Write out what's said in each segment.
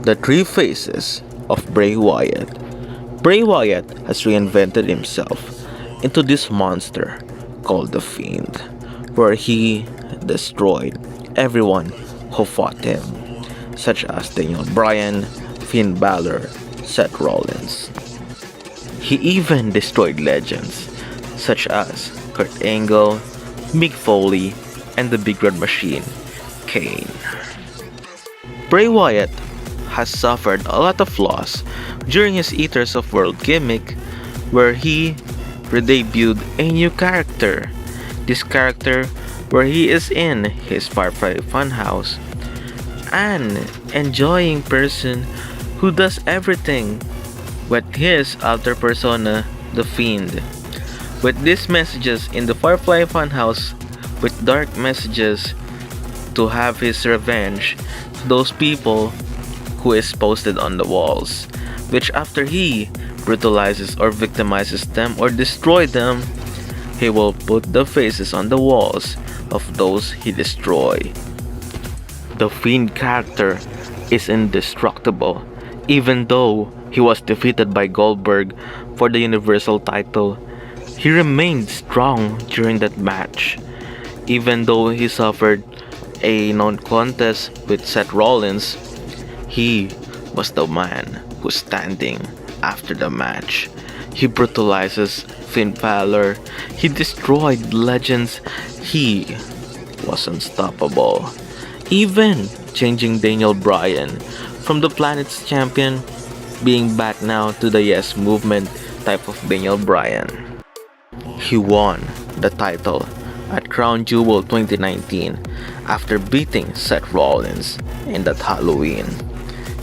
The three faces of Bray Wyatt. Bray Wyatt has reinvented himself into this monster called the Fiend, where he destroyed everyone who fought him, such as Daniel Bryan, Finn Balor, Seth Rollins. He even destroyed legends such as Kurt Angle, Mick Foley, and the Big Red Machine, Kane. Bray Wyatt has suffered a lot of loss during his Eaters of World gimmick, where he redebuted a new character. This character where he is in his Firefly Funhouse, an enjoying person who does everything with his alter persona, the Fiend. With these messages in the Firefly Funhouse, with dark messages to have his revenge to those people who is posted on the walls, which after he brutalizes or victimizes them or destroy them, he will put the faces on the walls of those he destroy. The Fiend character is indestructible, even though he was defeated by Goldberg for the Universal title. He remained strong during that match, even though he suffered a non-contest with Seth Rollins. He was the man who's standing after the match. He brutalizes Finn Balor. He destroyed legends. He was unstoppable. Even changing Daniel Bryan from the Planet's champion, being back now to the Yes Movement type of Daniel Bryan. He won the title at Crown Jewel 2019 after beating Seth Rollins in that Halloween.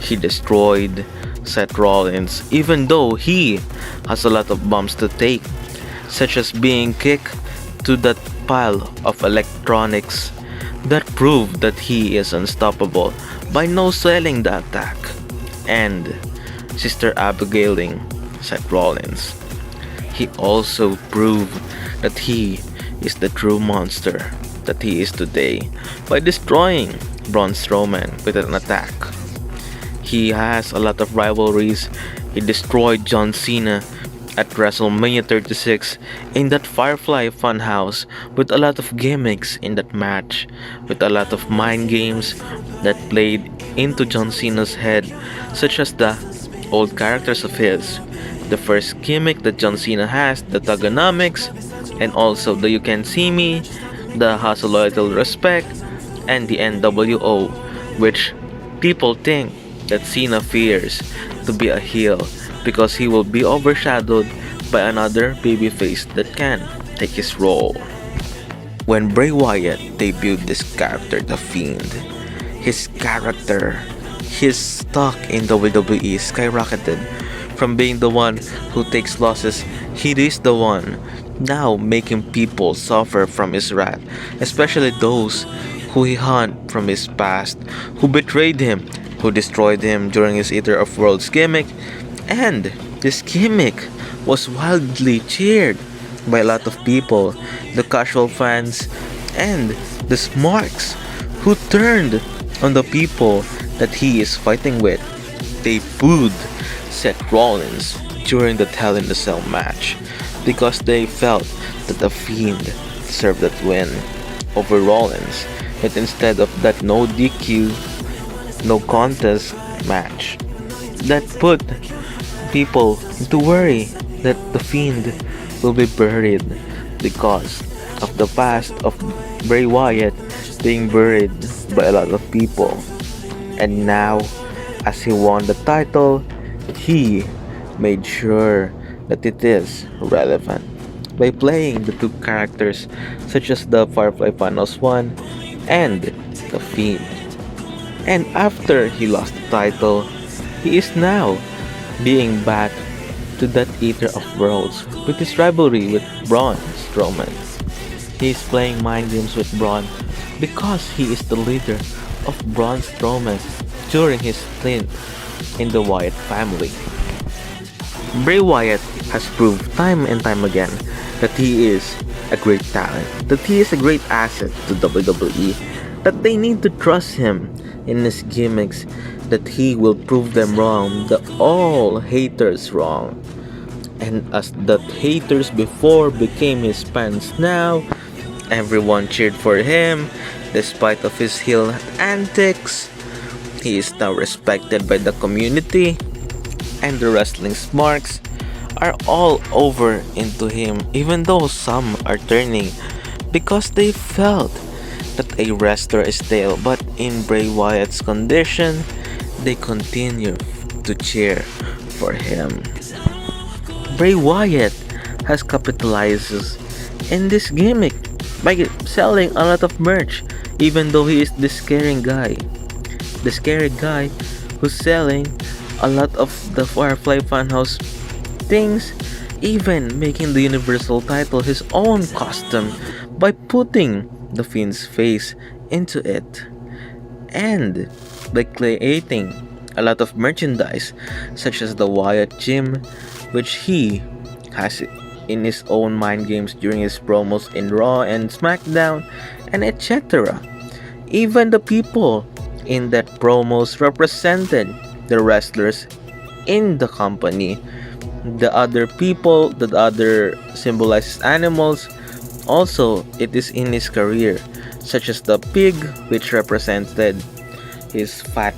He destroyed Seth Rollins even though he has a lot of bumps to take, such as being kicked to that pile of electronics that proved that he is unstoppable by no-selling the attack, and Sister Abigailing Seth Rollins. He also proved that he is the true monster that he is today by destroying Braun Strowman with an attack. He has a lot of rivalries. He destroyed John Cena at WrestleMania 36 in that Firefly Funhouse with a lot of gimmicks in that match, with a lot of mind games that played into John Cena's head, such as the old characters of his. The first gimmick that John Cena has, the Thugonomics, and also the You Can See Me, the Hustle Loyalty Respect, and the NWO, which people think that Cena fears to be a heel because he will be overshadowed by another babyface that can take his role. When Bray Wyatt debuted this character, The Fiend, his character, his stock in WWE skyrocketed. From being the one who takes losses, he is the one now making people suffer from his wrath, especially those who he hunt from his past, who betrayed him, who destroyed him during his Eater of Worlds gimmick. And this gimmick was wildly cheered by a lot of people, the casual fans and the smarks who turned on the people that he is fighting with. They booed Seth Rollins during the Hell in the Cell match because they felt that the Fiend deserved that win over Rollins, but instead of that no DQ, no contest match, that put people into worry that the Fiend will be buried because of the past of Bray Wyatt being buried by a lot of people. And now, as he won the title, he made sure that it is relevant by playing the two characters such as the Firefly Finals 1 and the Fiend. And after he lost the title, he is now being back to that Eater of Worlds with his rivalry with Braun Strowman. He is playing mind games with Braun because he is the leader of Braun Strowman during his stint in the Wyatt family. Bray Wyatt has proved time and time again that he is a great talent, that he is a great asset to WWE, that they need to trust him in his gimmicks that he will prove them wrong, the all haters wrong. And as the haters before became his fans now, everyone cheered for him despite of his heel antics. He is now respected by the community, and the wrestling smarks are all over into him, even though some are turning because they felt that a wrestler is stale. But in Bray Wyatt's condition, they continue to cheer for him. Bray Wyatt has capitalizes in this gimmick by selling a lot of merch, even though he is the scary guy. The scary guy who's selling a lot of the Firefly Funhouse things, even making the Universal title his own custom by putting the Fiend's face into it, and by creating a lot of merchandise such as the Wyatt Gym, which he has in his own mind games during his promos in Raw and SmackDown, and etc. Even the people in that promos represented the wrestlers in the company. The other people, the other symbolizes animals. Also, it is in his career, such as the pig, which represented his fat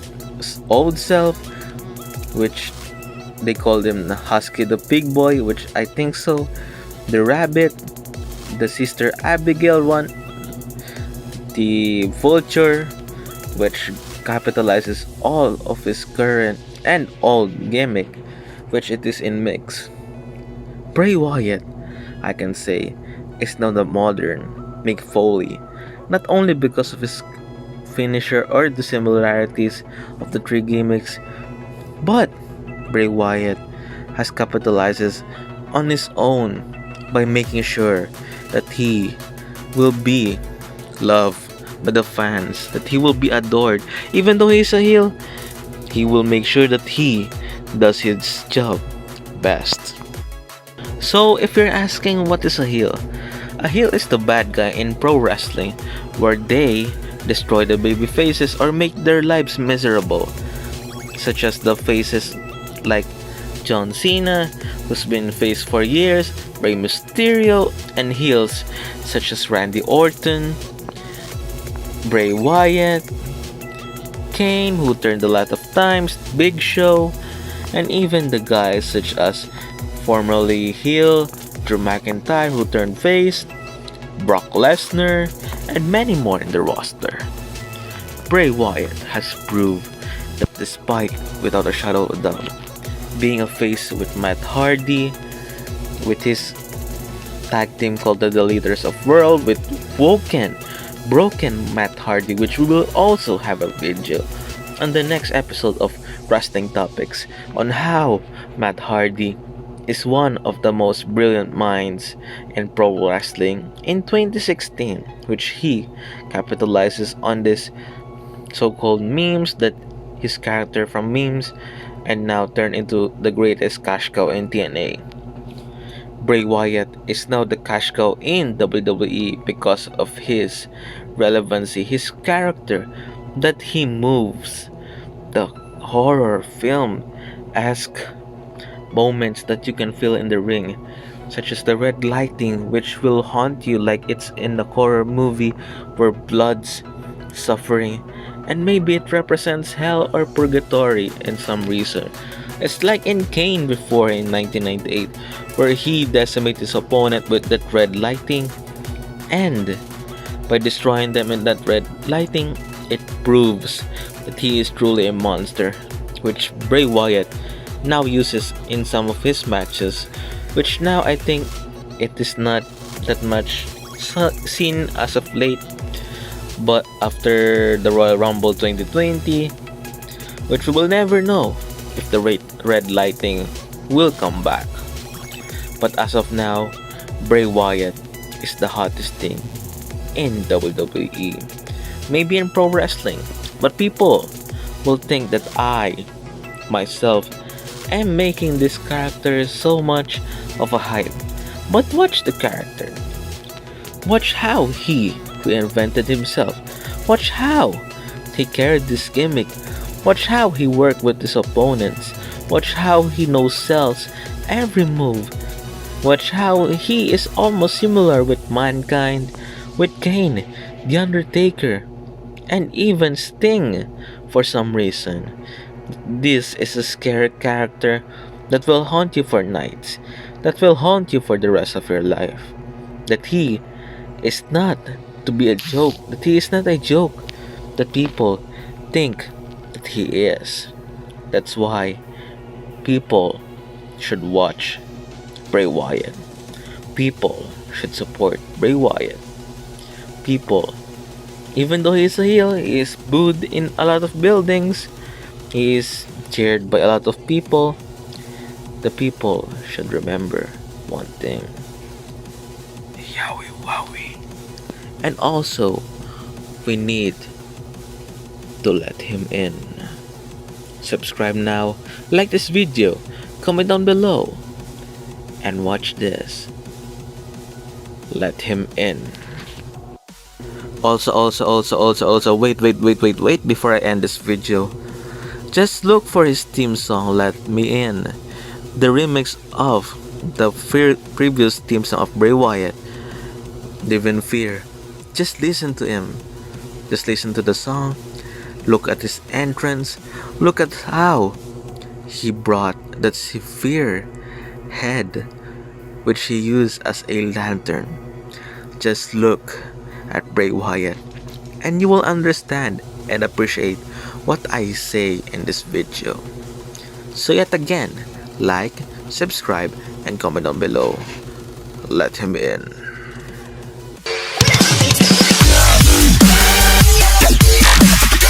old self, which they called him the Husky the Pig Boy, which I think so. The rabbit, the Sister Abigail one, the vulture, which capitalizes all of his current and old gimmick, which it is in mix. Bray Wyatt, I can say, is now the modern Mick Foley, not only because of his finisher or the similarities of the three gimmicks, but Bray Wyatt has capitalizes on his own by making sure that he will be loved by the fans, that he will be adored. Even though he's a heel, he will make sure that he does his job best. So if you're asking what is a heel is the bad guy in pro wrestling where they destroy the baby faces or make their lives miserable, such as the faces like John Cena, who's been face for years, Rey Mysterio, and heels such as Randy Orton, Bray Wyatt, Kane, who turned a lot of times, Big Show, and even the guys such as formerly heel Drew McIntyre, who turned face, Brock Lesnar, and many more in the roster. Bray Wyatt has proved that despite, without a shadow of a doubt, being a face with Matt Hardy, with his tag team called the Leaders of World, with broken Matt Hardy, which we will also have a video on the next episode of Wrestling Topics on how Matt Hardy is one of the most brilliant minds in pro wrestling in 2016, which he capitalizes on this so-called memes, that his character from memes and now turned into the greatest cash cow in TNA. Bray Wyatt is now the cash cow in WWE because of his relevancy, his character, that he moves the horror film-esque moments that you can feel in the ring, such as the red lighting, which will haunt you like it's in the horror movie where blood's suffering, and maybe it represents hell or purgatory in some reason. It's like in Kane before in 1998, where he decimated his opponent with that red lighting, and by destroying them in that red lighting, it proves that he is truly a monster, which Bray Wyatt now uses in some of his matches, which now I think it is not that much seen as of late, but after the Royal Rumble 2020, which we will never know if the red lighting will come back. But as of now, Bray Wyatt is the hottest thing in WWE, maybe in pro wrestling, but people will think that I myself am making this character so much of a hype. But watch the character. Watch how he reinvented himself. Watch how he carried this gimmick Watch how he worked with his opponents. Watch how he no-sells every move. Watch how he is almost similar with Mankind, with Kane, The Undertaker, and even Sting for some reason. This is a scary character that will haunt you for nights, that will haunt you for the rest of your life. That he is not to be a joke, that he is not a joke, that people think that he is. That's why people should watch Bray Wyatt. People should support Bray Wyatt. People, even though he's a heel, he is booed in a lot of buildings, he is cheered by a lot of people. The people should remember one thing. Yowie wowie. And also, we need to let him in. Subscribe now, like this video, comment down below, and watch this. Let him in. Also, wait before I end this video. Just look for his theme song, Let Me In. The remix of the previous theme song of Bray Wyatt, Live in Fear. Just listen to him. Just listen to the song. Look at his entrance. Look at how he brought that severe head which he used as a lantern. Just look at Bray Wyatt and you will understand and appreciate what I say in this video. So yet again, like, subscribe, and comment down below. Let him in.